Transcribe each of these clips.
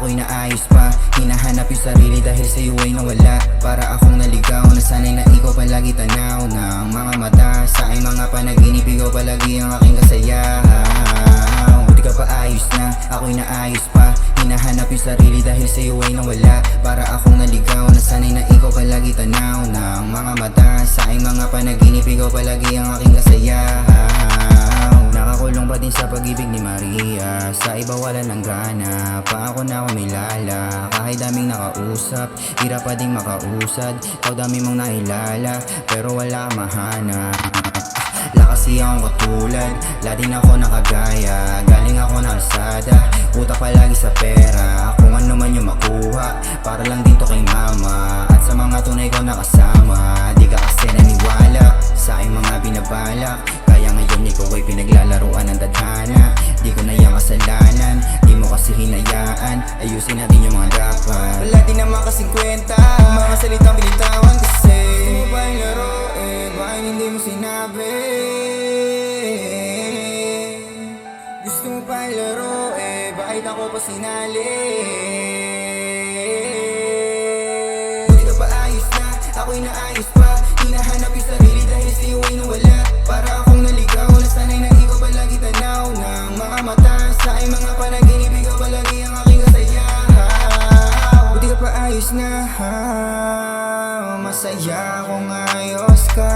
ako'y naayos pa. Hinahanap yung sarili dahil sa'yo ay nawala. Para akong naligaw, nasanay na ikaw palagi tanaw ng mga mata. Sa aking mga panaginip, ikaw palagi ang aking kasayahan. Buti ka pa ayos na, ako'y naayos pa. Hinahanap yung sarili dahil sa'yo ay nawala. Para akong naligaw, nasanay na ikaw palagi tanaw ng mga mata. Sa aking mga panaginip, ikaw palagi ang aking kasayahan. Nakakulong pa din sa pag-ibig ni Maria. Sa iba wala ng gana, pa ako na kumilala. Kahit daming nakausap, hirap pa ding makausad. Ikaw dami mong nailala, pero wala kang mahanap. Lakasi akong katulad, ladin ako nakagaya. Galing ako na alsada, utak palagi sa pera. Kung ano man yung makuha, para lang dito kay mama. At sa mga tunay ko nakasama, di ka kasi naniwala sa aking mga binabalak. Kaya ngayon ikaw ay pinaglalaruan ng tadhana. Di ko na yung kasalanan, di mo kasi hinayaan. Ayusin natin yung mga dapat. Wala din naman kasing kwenta, mga salitang binitawan kasi gusto mo ba yung laro bakit hindi mo sinabi? Gusto mo pa yung laro bakit ako pa sinali? Buti ka pa ayos na, ako'y naayos pa. Hinahanap yung sarili dahil sa'yo ay nawala. Para akong naligaw, nasanay na ikaw palagi tanaw ng mga mata. Sa aking mga panaginip, ikaw palagi ang aking kasayahan. Buti ka pa ayos na, masaya kung ayos ka.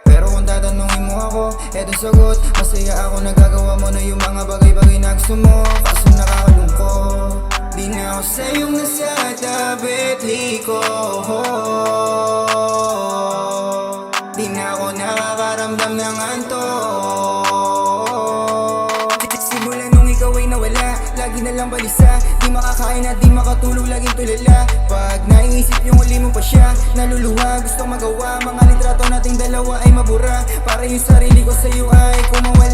Pero kung tatanungin mo ako, eto sagot. Masaya ako nagagawa mo na yung mga bagay-bagay na gusto mo. Kaso nakakalungkot, di na ako sa'yong nasa tabet liko. Di na ako nakakaramdam ng antok. Simula nung ikaw ay nawala, lagi na lang balisa. Di makakain at di makatulog, laging tulala. Pag naiisip yung huli mo pa siya, naluluha, gustong magawa. Mga litrato nating dalawa ay mabura. Para yung sarili ko sa'yo ay kumawala.